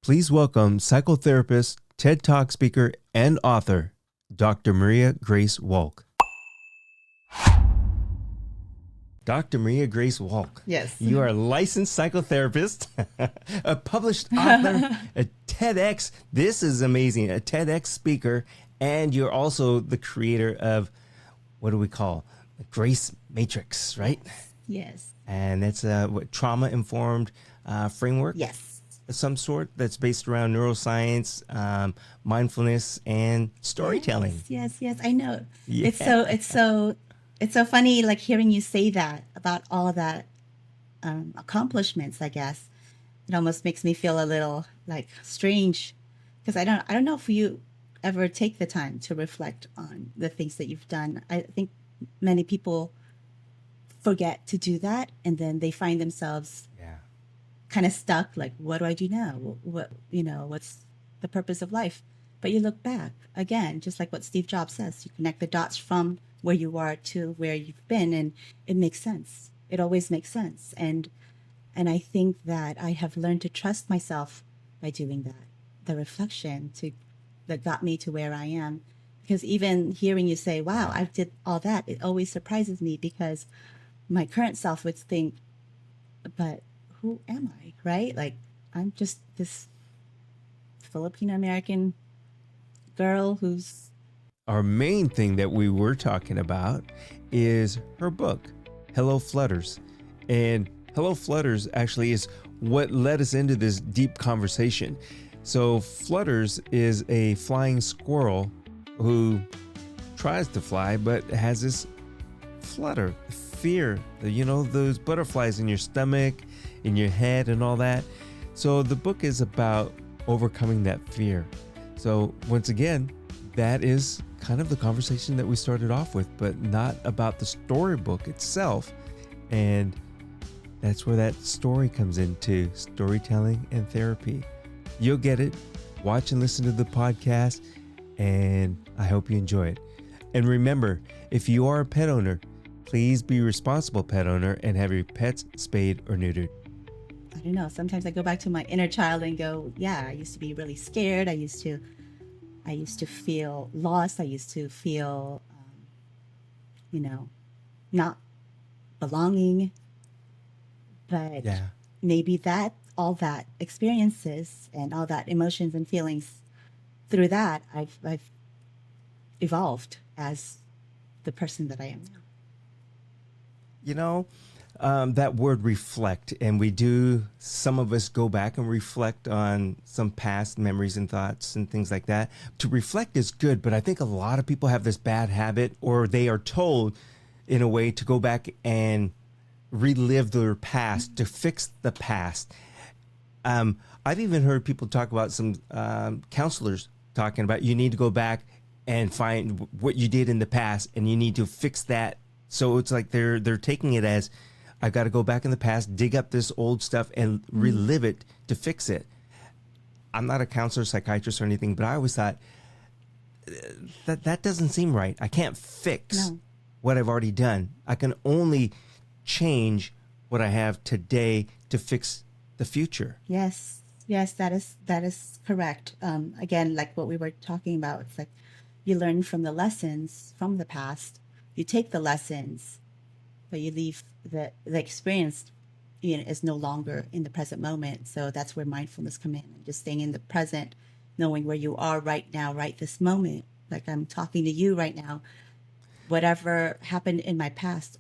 Please welcome psychotherapist, TED Talk speaker, and author, Dr. Maria Grace Wolk. Dr. Maria Grace Wolk. Yes. You are a licensed psychotherapist, a published author, a TEDx. This is amazing. A TEDx speaker. And you're also the creator of, what do we call? The Grace Matrix, right? Yes. And it's a trauma-informed framework? Yes. Of some sort that's based around neuroscience, mindfulness, and storytelling. Yes. I know. Yeah. It's so funny, like hearing you say that about all that accomplishments. I guess it almost makes me feel a little like strange, because I don't know if you ever take the time to reflect on the things that you've done. I think many people forget to do that, and then they find themselves kind of stuck. Like, what do I do now? What's the purpose of life? But you look back again, just like what Steve Jobs says, you connect the dots from where you are to where you've been, and it makes sense. It always makes sense. And I think that I have learned to trust myself by doing that. The reflection that got me to where I am. Because even hearing you say, wow, I did all that, it always surprises me, because my current self would think, but who am I, right? Like, I'm just this Filipino American girl who's... Our main thing that we were talking about is her book, Hello Flutters. And Hello Flutters actually is what led us into this deep conversation. So Flutters is a flying squirrel who tries to fly, but has this flutter, fear, those butterflies in your stomach, in your head and all that. So the book is about overcoming that fear. So once again, that is kind of the conversation that we started off with, but not about the storybook itself. And that's where that story comes into storytelling and therapy. You'll get it. Watch and listen to the podcast, and I hope you enjoy it. And remember, if you are a pet owner, please be a responsible pet owner and have your pets spayed or neutered. I don't know. Sometimes I go back to my inner child and go, yeah, I used to be really scared. I used to feel lost. I used to feel, not belonging. But maybe all that experiences and all that emotions and feelings, through that, I've evolved as the person that I am now. That word reflect, and some of us go back and reflect on some past memories and thoughts and things like that. To reflect is good, but I think a lot of people have this bad habit, or they are told in a way to go back and relive their past, to fix the past. I've even heard people talk about some counselors talking about you need to go back and find what you did in the past, and you need to fix that. So it's like they're taking it as, I got to go back in the past, dig up this old stuff, and relive it to fix it. I'm not a counselor, psychiatrist, or anything, but I always thought that doesn't seem right. I can't fix what I've already done. I can only change what I have today to fix the future. Yes, that is correct. Again, like what we were talking about, it's like you learn from the lessons from the past. You take the lessons, but you leave the experience is no longer in the present moment. So that's where mindfulness come in, and just staying in the present, knowing where you are right now, right this moment. Like I'm talking to you right now. Whatever happened in my past,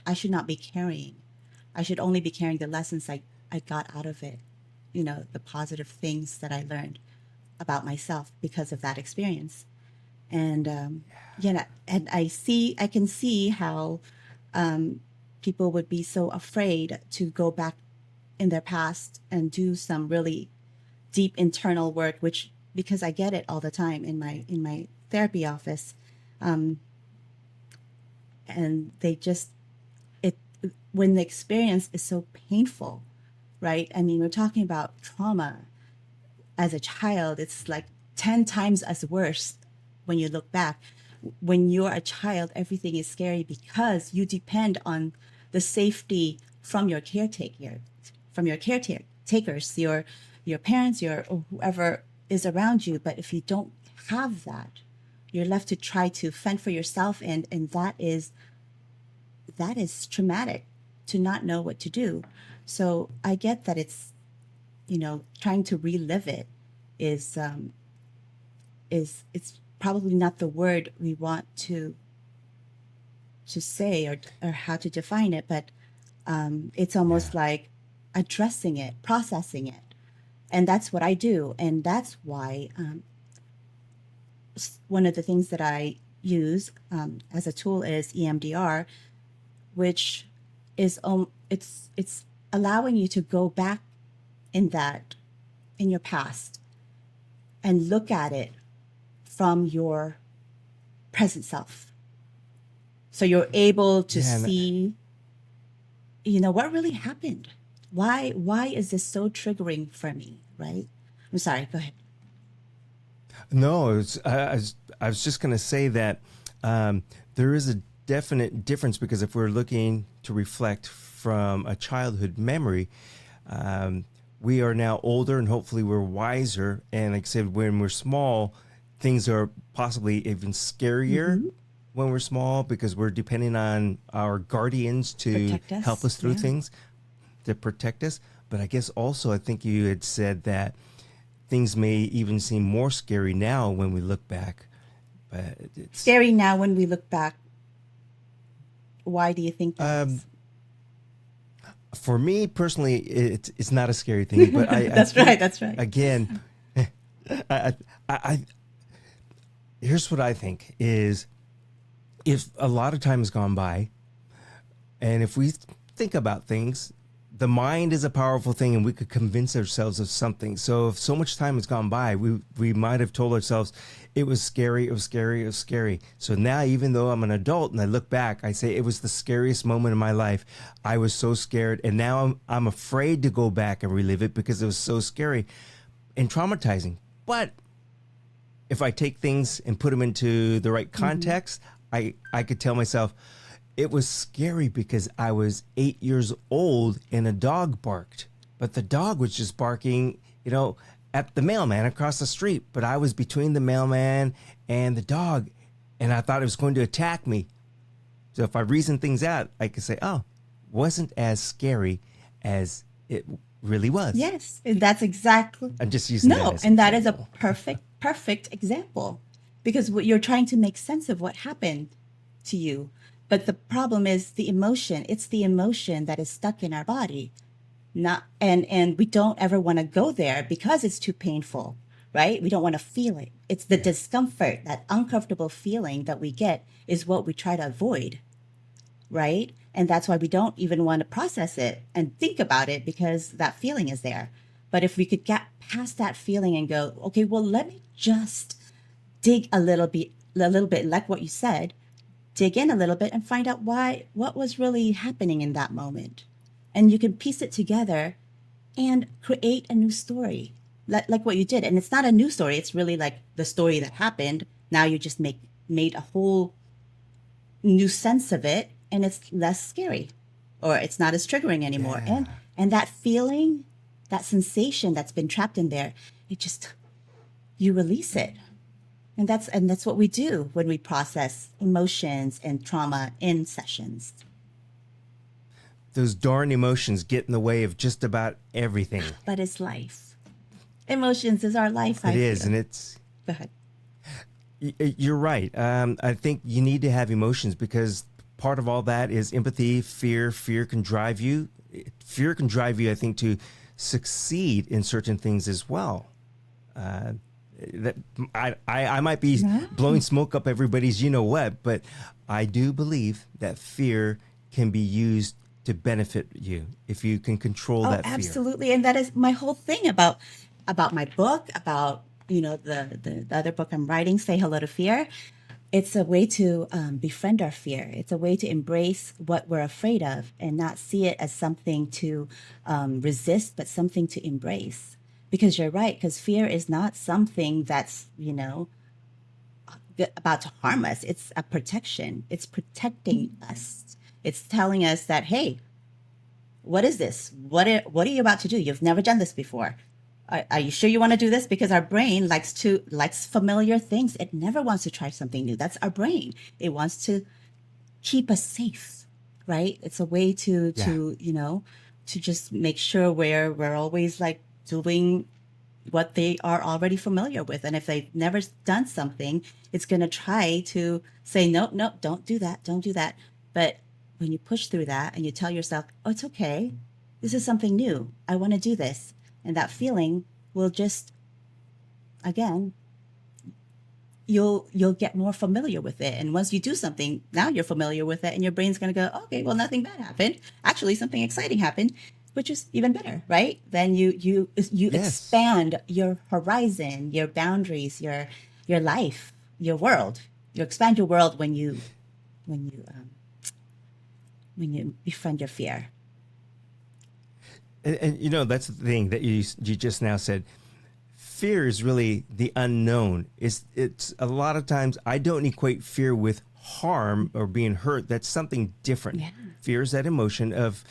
I should not be carrying. I should only be carrying the lessons I got out of it. The positive things that I learned about myself because of that experience. And and I can see how people would be so afraid to go back in their past and do some really deep internal work, because I get it all the time in my therapy office. And they just, when the experience is so painful, right? I mean, we're talking about trauma as a child. It's like 10 times as worse when you look back. When you're a child, everything is scary because you depend on the safety from your caretaker, takers, your parents, your or whoever is around you. But if you don't have that, you're left to try to fend for yourself, and that is traumatic to not know what to do. So I get that it's, trying to relive it is it's probably not the word we want to say, or how to define it, but it's Yeah. almost like addressing it, processing it. And that's what I do. And that's why one of the things that I use as a tool is EMDR, which is it's allowing you to go back in that in your past and look at it from your present self. So you're able to Yeah. And see, what really happened. Why is this so triggering for me, right? I'm sorry, go ahead. no, I was just going to say that there is a definite difference because if we're looking to reflect from a childhood memory, um, we are now older and hopefully we're wiser. And like I said, when we're small, things are possibly even scarier Mm-hmm. when we're small because we're depending on our guardians to Protect help us. us through Yeah. things, to protect us. But I guess also, I think you had said that things may even seem more scary now when we look back. But it's Scary now when we look back. Why do you think that um, is? for me personally, it's not a scary thing. But I That's right. think That's right. again, I, I here's what I think is if a lot of time has gone by, and if we think about things, the mind is a powerful thing, and we could convince ourselves of something. So if so much time has gone by, we might have told ourselves it was scary, it was scary, it was scary. So now, even though I'm an adult and I look back, I say it was the scariest moment in my life. I was so scared, and now I'm afraid to go back and relive it because it was so scary and traumatizing. But if I take things and put them into the right Mm-hmm. context, I could tell myself it was scary because I was 8 years old and a dog barked, but the dog was just barking, at the mailman across the street. But I was between the mailman and the dog, and I thought it was going to attack me. So if I reason things out, I could say, oh, wasn't as scary as it really was. Yes, and that's exactly. I'm just using that No, as an and that is a example. perfect example, because what you're trying to make sense of what happened to you. But the problem is the emotion. It's the emotion that is stuck in our body. Not and we don't ever want to go there because it's too painful, right? We don't want to feel it. It's the Yeah. discomfort, that uncomfortable feeling that we get is what we try to avoid, right? And that's why we don't even want to process it and think about it, because that feeling is there. But if we could get past that feeling and go, okay, well, let me just dig a little bit, like what you said, dig in a little bit and find out what was really happening in that moment. And you can piece it together and create a new story, like what you did. And it's not a new story, it's really like the story that happened. Now you just made a whole new sense of it, and it's less scary, or it's not as triggering anymore. And Yeah. that feeling, that sensation that's been trapped in there, it just, you release it. And that's what we do when we process emotions and trauma in sessions. Those darn emotions get in the way of just about everything. But it's life. Emotions is our life, It I is, feel. and Go ahead. you're right. I think you need to have emotions because part of all that is empathy, fear. Fear can drive you. Fear can drive you, I think, to succeed in certain things as well. Uh, that I might be Yeah. blowing smoke up everybody's you know what, but I do believe that fear can be used to benefit you if you can control Oh, that fear. absolutely. And that is my whole thing about my book, about the other book I'm writing, Say Hello to Fear. It's a way to befriend our fear. It's a way to embrace what we're afraid of and not see it as something to resist, but something to embrace. Because you're right, because fear is not something that's, about to harm us. It's a protection. It's protecting us. It's telling us that, hey, what is this? What are you about to do? You've never done this before. Are you sure you want to do this? Because our brain likes familiar things. It never wants to try something new. That's our brain. It wants to keep us safe, right? It's a way Yeah. to just make sure we're always like doing what they are already familiar with. And if they've never done something, it's going to try to say, nope, nope, don't do that, don't do that. But when you push through that and you tell yourself, oh, it's okay, this is something new, I want to do this, and that feeling will just, again, you'll get more familiar with it. And once you do something, now you're familiar with it, and your brain's going to go, okay, well, nothing bad happened, actually something exciting happened, which is even better, right? Then you Yes. expand your horizon, your boundaries, your life, your world. You expand your world when you when you befriend your fear. And you know, that's the thing that you just now said. Fear is really the unknown. It's a lot of times I don't equate fear with harm or being hurt. That's something different. Yeah. Fear is that emotion of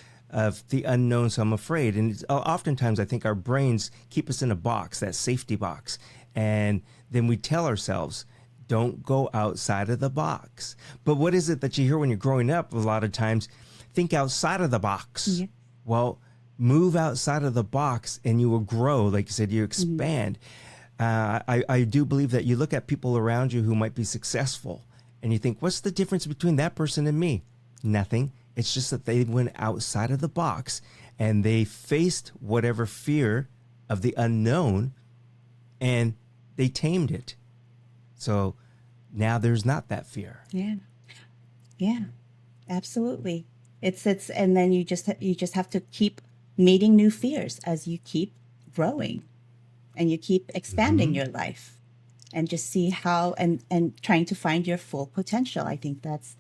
the unknown, so I'm afraid. And oftentimes I think our brains keep us in a box, that safety box, and then we tell ourselves, don't go outside of the box. But what is it that you hear when you're growing up? A lot of times, think outside of the box. Yeah. Well, move outside of the box and you will grow. Like you said, you Mhm. expand. I do believe that you look at people around you who might be successful and you think, what's the difference between that person and me? Nothing. It's just that they went outside of the box and they faced whatever fear of the unknown and they tamed it. So now there's not that fear. Yeah. Yeah. Absolutely. It's and then you just have to keep meeting new fears as you keep growing and you keep expanding Hmm. your life and just see how and trying to find your full potential. I think that's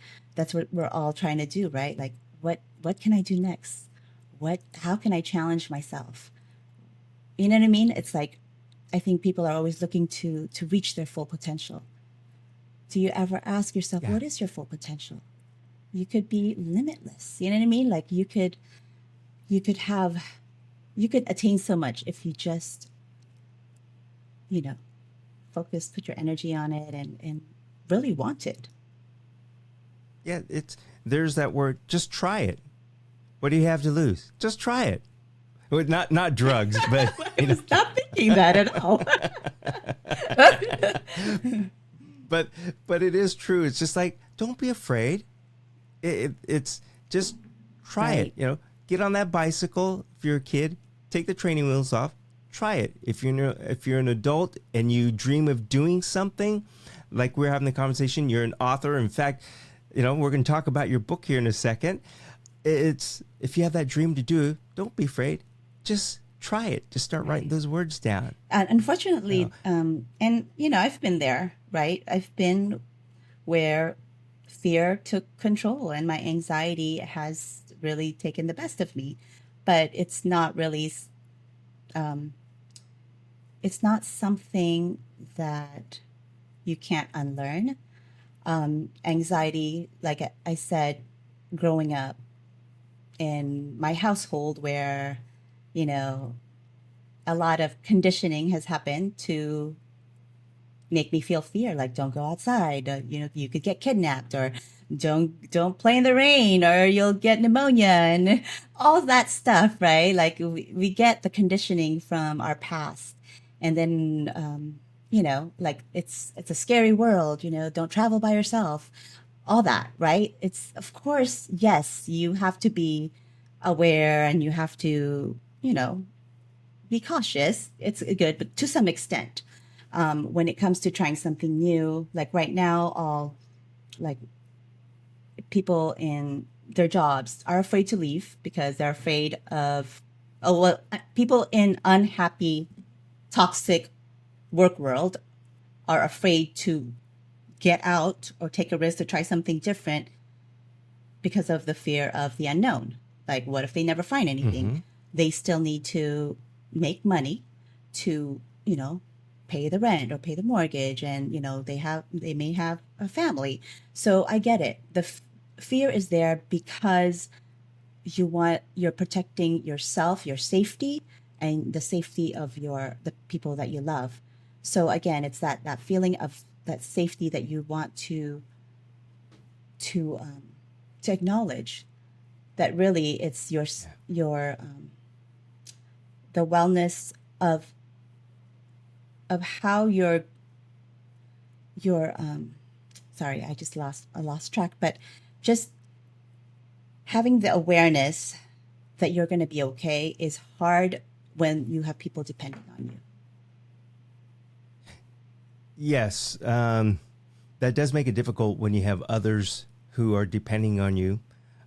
what we're all trying to do, right? Like what can I do next? What how can I challenge myself? You know what I mean? It's like I think people are always looking to reach their full potential. Do you ever ask yourself, Yeah. what is your full potential? You could be limitless. You know what I mean? Like you could have you could attain so much if you just, you know, focus, put your energy on it and really want it. Yeah. There's that word. Just try it. What do you have to lose? Just try it. Well, not drugs, but I was not thinking that at all. but but it is true. It's just like don't be afraid. It's just try it. Right. Get on that bicycle. If you're a kid, take the training wheels off. Try it. If you're an adult and you dream of doing something, like we're having the conversation, you're an author. In fact, we're going to talk about your book here in a second. It's if you have that dream to do, don't be afraid. Just try it. Just start writing Right. those words down. And Uh, unfortunately, and I've been there, right? I've been where fear took control and my anxiety has really taken the best of me. But um, it's not something that you can't unlearn. Anxiety, like I said, growing up in my household where, you know, a lot of conditioning has happened to make me feel fear, like don't go outside, you could get kidnapped, or don't play in the rain or you'll get pneumonia and all that stuff, right? Like we get the conditioning from our past, and then like it's a scary world, don't travel by yourself, all that, right? It's of course, yes, you have to be aware and you have to, be cautious. It's good, but to some extent, when it comes to trying something new, like right now, all like people in their jobs are afraid to leave because they're afraid of, oh, well, people in unhappy, toxic work world are afraid to get out or take a risk to try something different because of the fear of the unknown. Like, what if they never find anything? mm-hmm. They still need to make money to, pay the rent or pay the mortgage, and they may have a family. So I get it. The fear is there because you're protecting yourself, your safety, and the safety of the people that you love. So again, it's that feeling of that safety that you want to um, to acknowledge that really it's Yeah. the wellness of how your sorry, I lost track, but just having the awareness that you're going to be okay is hard when you have people depending on you. Yes. That does make it difficult when you have others who are depending on you.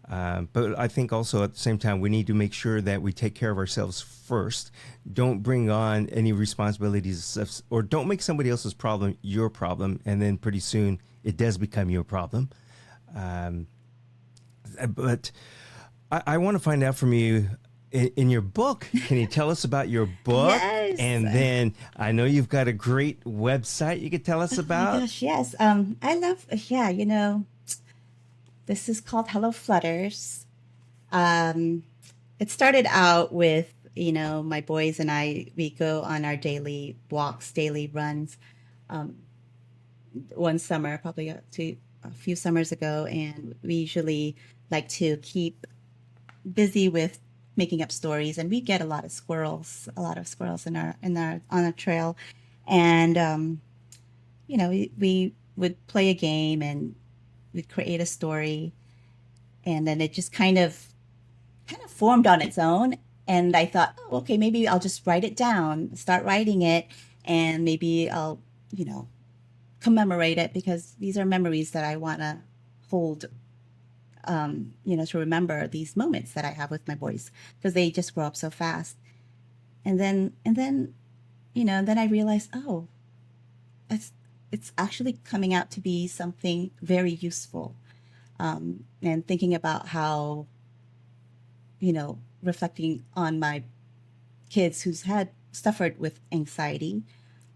But I think also at the same time, we need to make sure that we take care of ourselves first. Don't bring on any responsibilities or don't make somebody else's problem your problem. And then pretty soon it does become your problem. Um, but I want to find out from you in your book. Can you tell us about your book? Yes. And then I know you've got a great website you could tell us Oh my about. gosh, yes. I love, yeah, this is called Hello Flutters. Um, it started out with, my boys and we go on our daily walks, daily runs. Um, One summer, probably a few summers ago, and we usually like to keep busy with making up stories, and we get a lot of squirrels in our on a trail, and we would play a game and we'd create a story, and then it just kind of formed on its own. And I thought, oh, okay, maybe I'll just write it down, start writing it, and maybe I'll, you know, commemorate it because these are memories that I want to hold, to remember these moments that I have with my boys because they just grow up so fast. And then, then I realized, oh, it's it's actually coming out to be something very useful. And thinking about how, reflecting on my kids who's had suffered with anxiety.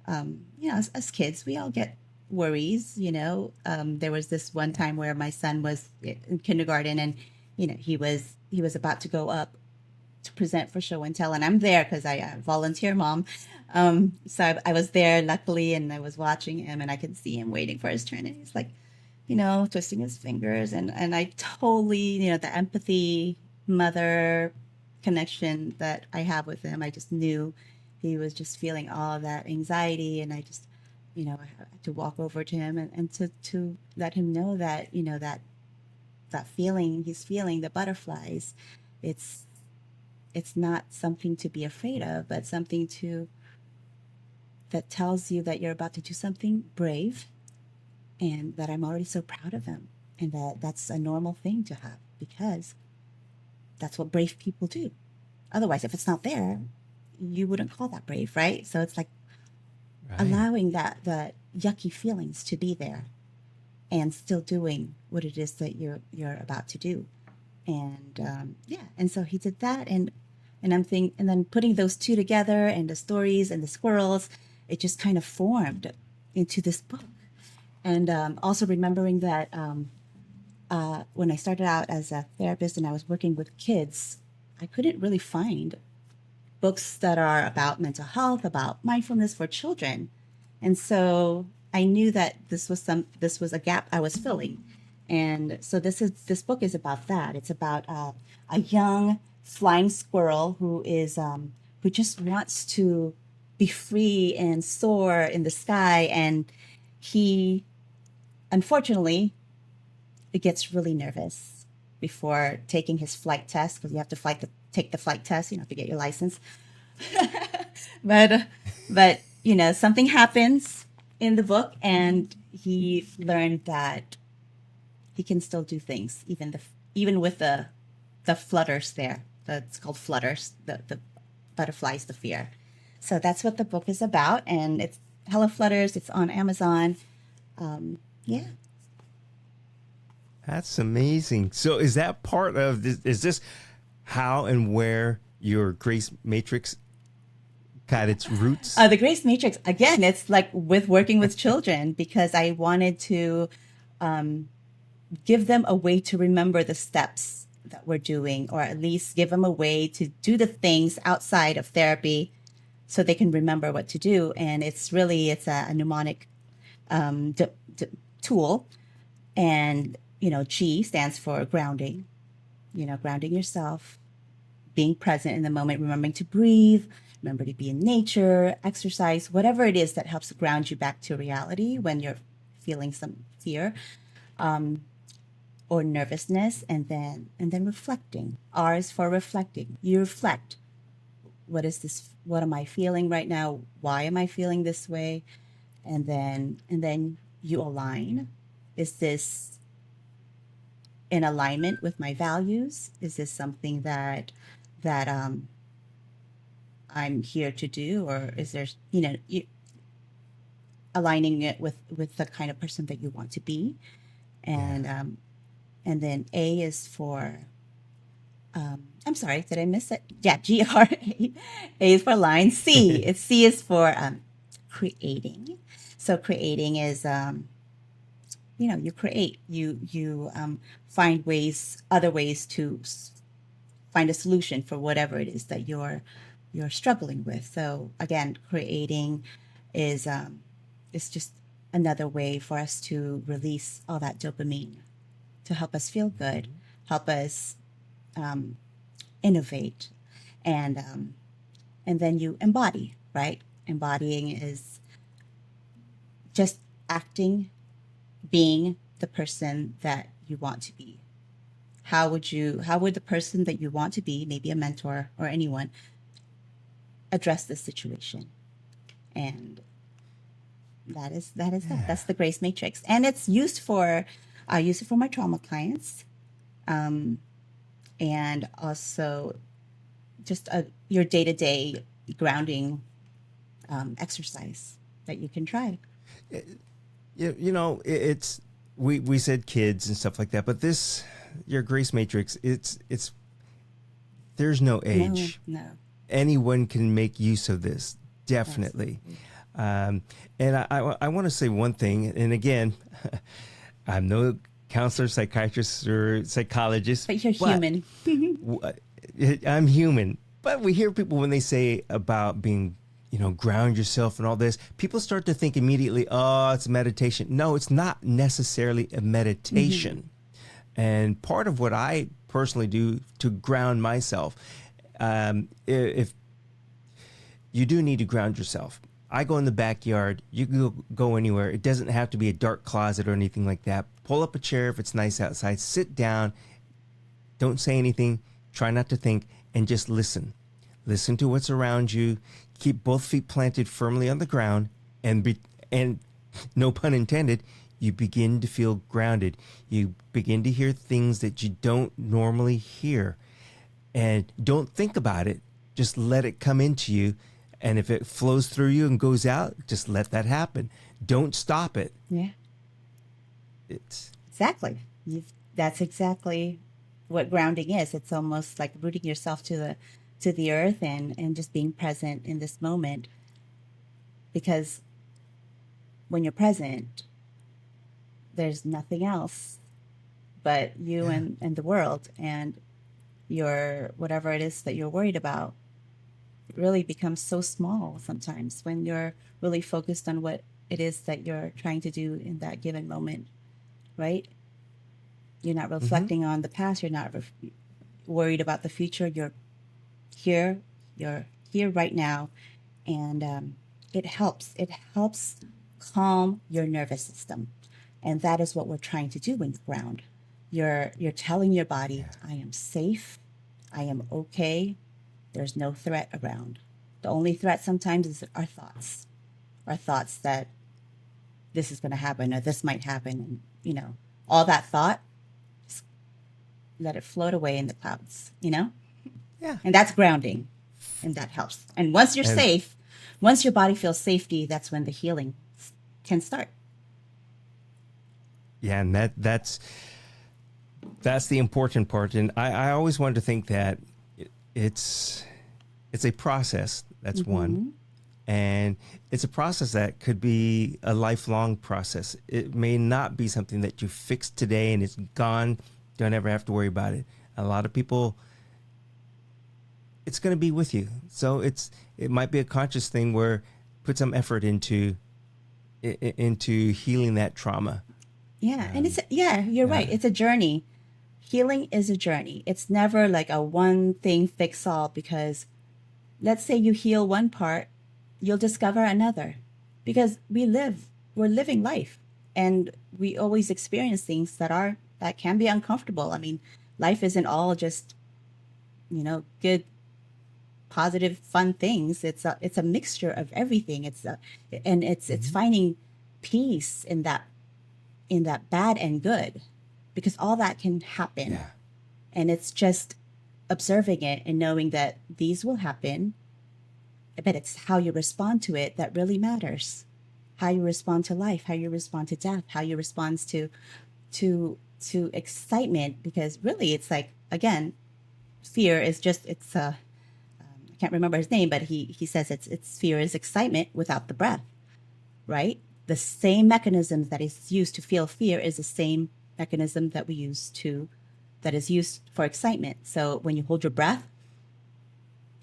As kids, we all get worries. There was this one time where my son was in kindergarten, and he was about to go up to present for show and tell, and I'm there because I volunteer mom. So I was there luckily, and I was watching him, and I could see him waiting for his turn, and he's like, twisting his fingers, and I totally, the empathy mother connection that I have with him. I just knew he was just feeling all of that anxiety, and I just, I had to walk over to him and to let him know that, that feeling he's feeling, the butterflies, it's it's not something to be afraid of, but something to that tells you that you're about to do something brave, and that I'm already so proud of him, and that that's a normal thing to have because that's what brave people do. Otherwise, if it's not there, you wouldn't call that brave, right? So it's like Right. allowing that the yucky feelings to be there and still doing what it is that you're about to do. And yeah, and so he did that, and and then putting those two together, and the stories and the squirrels, it just kind of formed into this book. And also remembering that when I started out as a therapist and I was working with kids, I couldn't really find books that are about mental health, about mindfulness for children. And so I knew that this was a gap I was filling. And so this book is about that. It's about a young flying squirrel who just wants to be free and soar in the sky, and he unfortunately it gets really nervous before taking his flight test because you have to take the flight test, to get your license. but something happens in the book, and he learned that he can still do things even with the flutters there. It's called flutters, the butterflies, the fear. So that's what the book is about, and it's Hello Flutters. It's on Amazon. Yeah. That's amazing. So is that part of this? Is this how and where your Grace Matrix got its roots? The Grace Matrix, again, it's like with working with children because I wanted to give them a way to remember the steps that we're doing, or at least give them a way to do the things outside of therapy so they can remember what to do. And it's a mnemonic d- d- tool. And, G stands for grounding, grounding yourself, being present in the moment, remembering to breathe, remember to be in nature, exercise, whatever it is that helps ground you back to reality when you're feeling some fear or nervousness, and then reflecting. R is for reflecting. You reflect. What is this? What am I feeling right now? Why am I feeling this way? And then you align. Is this in alignment with my values? Is this something that I'm here to do, or is there aligning it with the kind of person that you want to be? And Yeah. and then A is for I'm sorry, did I miss it? Yeah, GRA. A is for line. C is for creating. So creating is you create, you find other ways to find a solution for whatever it is that you're struggling with. So again, creating is just another way for us to release all that dopamine to help us feel good, Mhm. help us innovate, and and then you embody, right? Embodying is just acting, being the person that you want to be. How would the person that you want to be, maybe a mentor or anyone, address this situation? And that. Yeah. That's the Grace Matrix, and it's used for I use it for my trauma clients, and also just your day to day grounding exercise that you can try. It's we said kids and stuff like that, but this your grace matrix, it's there's no No, age. no, Anyone can make use of this, definitely. absolutely. Um, and I want to say one thing, and again, I'm no counselor, psychiatrist, or psychologist, But you're but human. w- I'm human. But we hear people when they say about being, ground yourself and all this, people start to think immediately, oh, it's meditation. No, it's not necessarily a Hmm. meditation. And part of what I personally do to ground myself, if you do need to ground yourself. I go in the backyard. You can go anywhere. It doesn't have to be a dark closet or anything like that. Pull up a chair if it's nice outside. Sit down. Don't say anything. Try not to think and just listen. Listen to what's around you. Keep both feet planted firmly on the ground and no pun intended, you begin to feel grounded. You begin to hear things that you don't normally hear. And don't think about it. Just let it come into you. And if it flows through you and goes out, just let that happen. Don't stop it. Yeah, It's exactly. That's exactly what grounding is. It's almost like rooting yourself to the earth, and just being present in this moment. Because when you're present, there's nothing else but you yeah. and the world, and your whatever it is that you're worried about really becomes so small sometimes when you're really focused on what it is that you're trying to do in that given moment, right? You're not Mm-hmm. reflecting on the past, you're not worried about the future. Here you're here right now, and it helps calm your nervous system, and that is what we're trying to do when you ground. You're telling your body, Yeah. I am safe, I am okay, there's no threat around. The only threat sometimes is our thoughts that this is going to happen or this might happen, and all that thought, just let it float away in the clouds. Yeah. And that's grounding, and that helps. And once you're And safe, once your body feels safety, that's when the healing can start. yeah, and that's the important part. And I always wanted to think that it's it's a process. That's one. Hmm. And it's a process that could be a lifelong process. It may not be something that you fix today and it's gone. Don't ever have to worry about it. A lot of people, it's going to be with you. So it might be a conscious thing where put some effort into healing that trauma. Yeah, and yeah, you're right. It's a journey. Healing is a journey. It's never like a one thing fix all, because let's say you heal one part, you'll discover another, because we're living life, and we always experience things that can be uncomfortable. I mean, life isn't all just, good, positive, fun things. It's a mixture of everything. It's Mm-hmm. finding peace in that bad and good, because all that can happen. Yeah. And it's just observing it and knowing that these will happen, but it's how you respond to it that really matters. How you respond to life, how you respond to death, how you respond to excitement, because really it's like, again, fear is just, I can't remember his name, but he says it's fear is excitement without the breath, right? The same mechanisms that is used to feel fear is the same mechanism that is used for excitement. So when you hold your breath,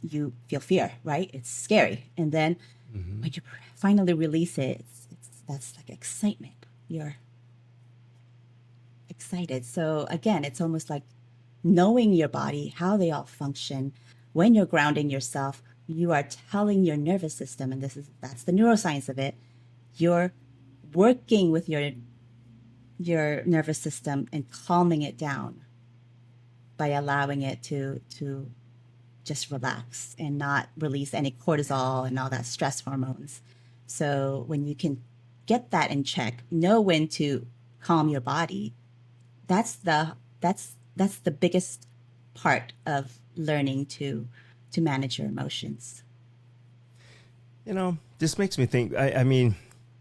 you feel fear, right? It's scary. And then Mm-hmm. when you finally release it, that's like excitement. You're excited. So again, it's almost like knowing your body, how they all function. When you're grounding yourself, you are telling your nervous system, and that's the neuroscience of it. You're working with your nervous system and calming it down by allowing it to just relax and not release any cortisol and all that stress hormones. So when you can get that in check, know when to calm your body. That's the biggest part of learning to manage your emotions. This makes me think. I mean,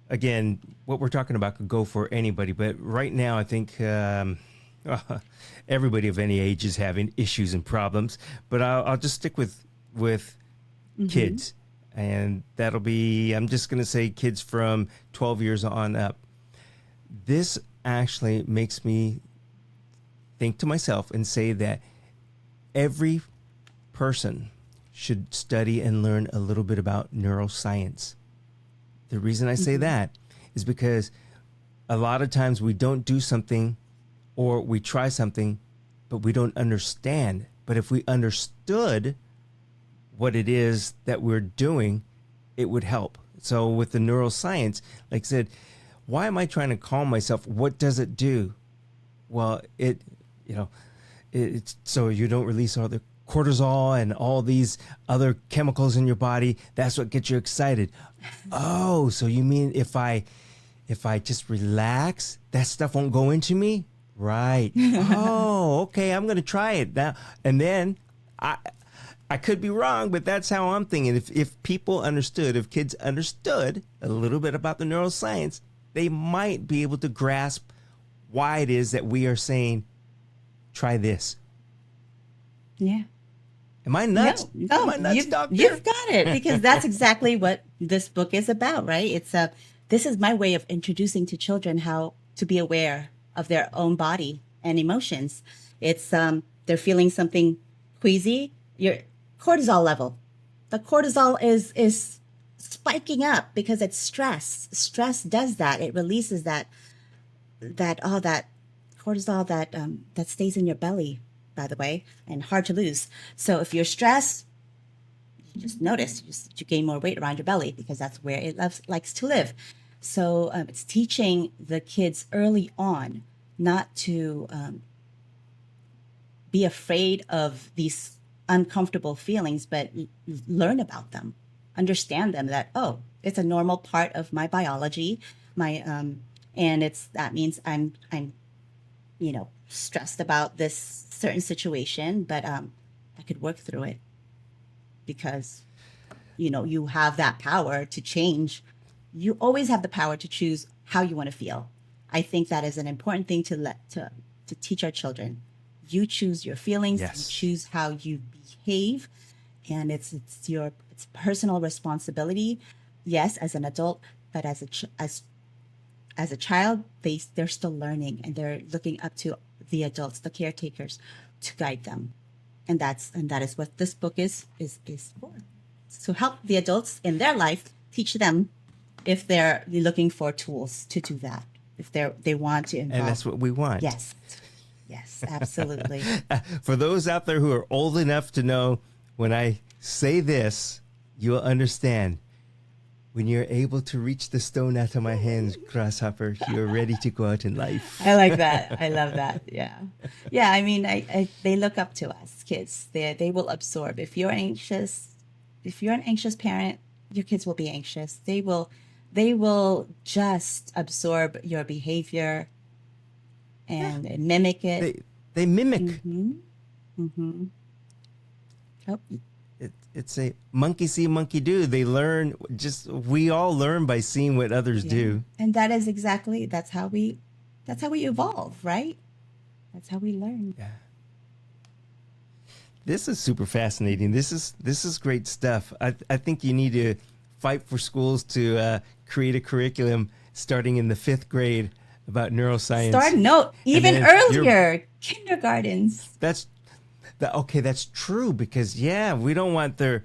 again, what we're talking about could go for anybody, but right now, I think everybody of any age is having issues and problems. But I'll just stick with Mm-hmm. kids, and that'll be. I'm just gonna say kids from 12 years on up. This actually makes me think to myself and say that every person should study and learn a little bit about neuroscience. The reason I say Mm-hmm. that is because a lot of times we don't do something or we try something, but we don't understand. But if we understood what it is that we're doing, it would help. So with the neuroscience, like I said, why am I trying to calm myself? What does it do? Well, you know, it's so you don't release all the cortisol and all these other chemicals in your body. That's what gets you excited. Oh, so you mean if I just relax, that stuff won't go into me? Right. Oh, okay. I'm gonna try it now. And then I I could be wrong, but that's how I'm thinking. If people understood, if kids understood a little bit about the neuroscience, they might be able to grasp why it is that we are saying, try this. Yeah. Am I nuts? No, Am no, I nuts, you've doctor? got it, because that's exactly what this book is about, right? This is my way of introducing to children how to be aware of their own body and emotions. They're feeling something queasy, your cortisol level. The cortisol is spiking up because it's stress. Stress does that. It releases that cortisol that stays in your belly, by the way, and hard to lose. So if you're stressed, you just notice you gain more weight around your belly, because that's where it likes to live. So it's teaching the kids early on not to be afraid of these uncomfortable feelings, but learn about them, understand them, that, oh, it's a normal part of my biology, my and that means I'm stressed about this certain situation, but I could work through it, because you have that power to change. You always have the power to choose how you want to feel. I think that is an important thing to teach our children. You choose your feelings, you Yes. choose how you behave, and it's personal responsibility. Yes, as an adult, but as a child, they're still learning, and they're looking up to the adults, the caretakers. to guide them. And that is what this book is for. To help the adults in their life, teach them if they're looking for tools to do that. If they want to And involve. that's what we want. Yes. Yes, absolutely. For those out there who are old enough to know, when I say this, you'll understand. When you're able to reach the stone out of my hands, grasshopper, you're ready to go out in life. I like that. I love that. Yeah. Yeah. I mean, they look up to us, kids. They will absorb. If you're an anxious parent, your kids will be anxious. They will just absorb your behavior and mimic it. They mimic. Mm-hmm. Mm-hmm. Oh, It's a monkey see, monkey do. They learn. We all learn by seeing what others yeah. do. And that is exactly, that's how we evolve, right? That's how we learn. Yeah. This is super fascinating. This is great stuff. I think you need to fight for schools to create a curriculum starting in the 5th grade about neuroscience. Even earlier, kindergartens. Okay, that's true, because we don't want their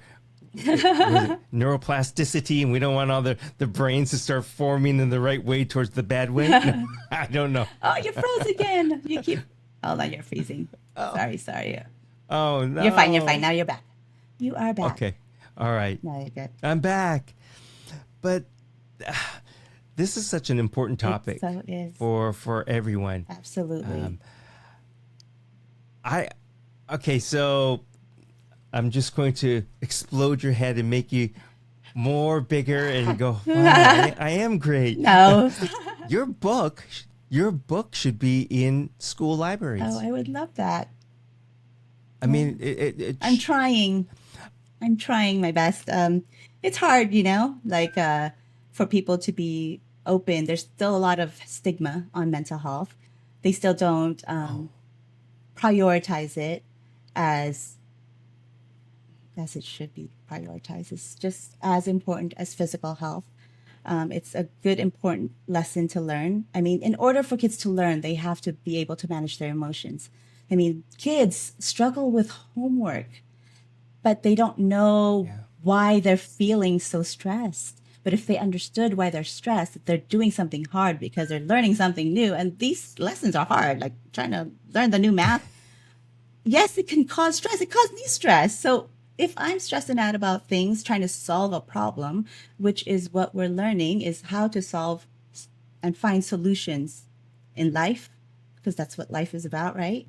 neuroplasticity, and we don't want all the brains to start forming in the right way towards the bad way. I don't know. Oh, you froze again. Hold on, you're freezing. Oh. Sorry. Oh, no. You're fine. Now you're back. You are back. Okay. All right. No, you're good. I'm back. But this is such an important topic It is. for everyone. Absolutely. Okay, so I'm just going to explode your head and make you more bigger and go, wow, I am great. No. Your book should be in school libraries. Oh, I would love that. I mean, I'm trying my best. It's hard, for people to be open. There's still a lot of stigma on mental health. They still don't prioritize it as it should be prioritized. It's just as important as physical health. It's a good, important lesson to learn. I mean, in order for kids to learn, they have to be able to manage their emotions. I mean, kids struggle with homework, but they don't know why they're feeling so stressed. But if they understood why they're stressed, that they're doing something hard because they're learning something new, and these lessons are hard, like trying to learn the new math. Yes, it can cause stress. It caused me stress. So if I'm stressing out about things, trying to solve a problem, which is what we're learning, is how to solve and find solutions in life, because that's what life is about, right?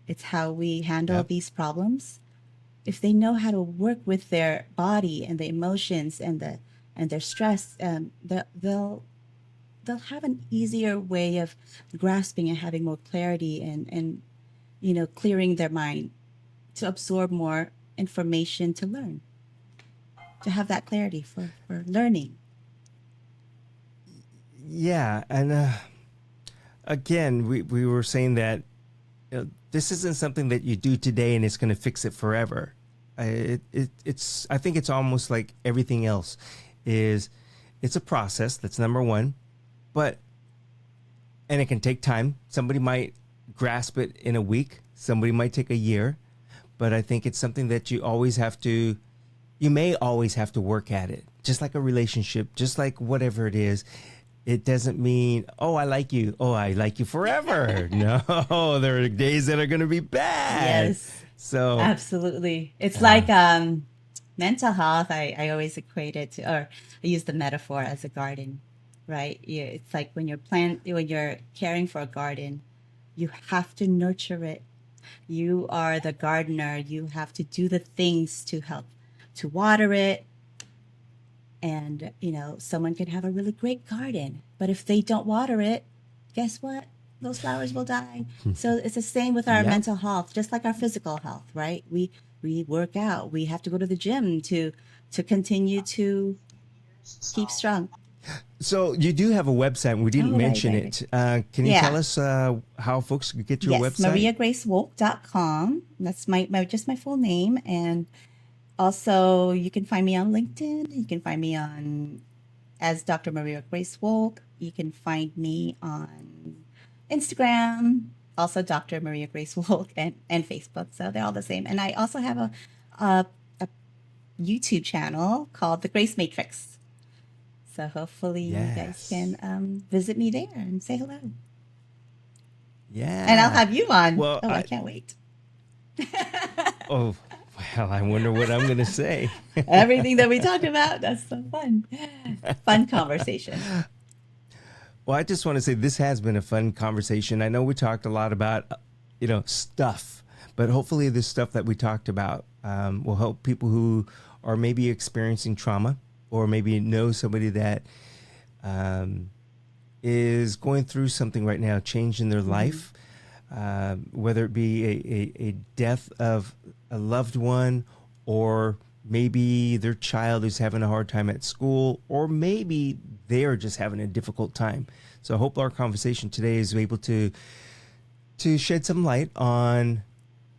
It's how we handle these problems. If they know how to work with their body and the emotions and their stress, they'll have an easier way of grasping and having more clarity and clearing their mind to absorb more information to learn, to have that clarity for learning. Yeah, and again, we were saying that this isn't something that you do today and it's going to fix it forever. I think it's almost like everything else. It's a process. That's number one, and it can take time. Somebody might grasp it in a week. Somebody might take a year, but I think it's something that you may always have to work at it. Just like a relationship, just like whatever it is. It doesn't mean, oh, I like you. Oh, I like you forever. No, there are days that are going to be bad. Yes. So absolutely. It's like mental health. I always equate it to, or I use the metaphor as a garden, right? It's like when you're caring for a garden, you have to nurture it. You are the gardener. You have to do the things to help to water it. And, someone can have a really great garden, but if they don't water it, guess what? Those flowers will die. So it's the same with our mental health, just like our physical health, right? We work out. We have to go to the gym to continue to keep strong. So you do have a website. We didn't mention it. Can you tell us how folks can get your website? MariaGraceWolk.com. That's just my full name. And also, you can find me on LinkedIn. You can find me as Dr. Maria Grace Wolk. You can find me on Instagram. also Dr. Maria Grace Wolk and Facebook. So they're all the same. And I also have a YouTube channel called The Grace Matrix. So hopefully you guys Yes. can visit me there and say hello. And I'll Yeah. have you on. Well, Oh, I can't wait. oh, well, I wonder what I'm going to say. Everything that we talked about, that's so fun. Fun conversation. Well, I just want to say this has been a fun conversation. I know we talked a lot about, stuff, but hopefully the stuff that we talked about will help people who are maybe experiencing trauma or maybe know somebody that um, is going through something right now, change in their Mm-hmm. life, whether it be a death of a loved one, or maybe their child is having a hard time at school, or maybe they're just having a difficult time. So I hope our conversation today is able to shed some light on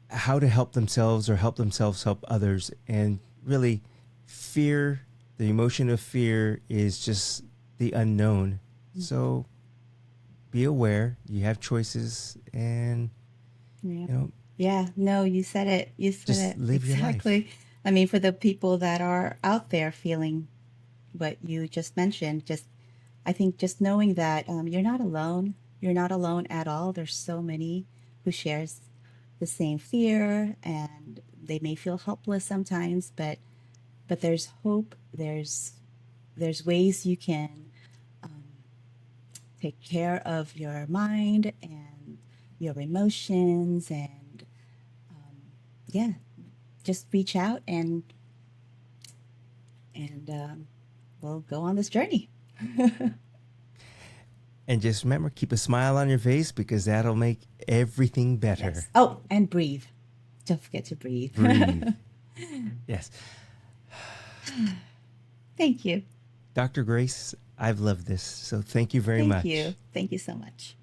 how to help themselves or help themselves help others. And really, fear, the emotion of fear is just the unknown. So be aware you have choices, and Yeah. you know Yeah. No, you said it. You said just it live your life. exactly. I mean, for the people that are out there feeling what you just mentioned, just I think just knowing that you're not alone. You're not alone at all. There's so many who shares the same fear, and they may feel helpless sometimes, but there's hope. There's ways you can um, take care of your mind and your emotions, and yeah, just reach out and we'll go on this journey. And just remember, keep a smile on your face, because that'll make everything better. Yes. Oh, and breathe. Don't forget to breathe. Breathe. Yes. Thank you. Dr. Grace, I've loved this. So thank you very Thank much. you. Thank you so much.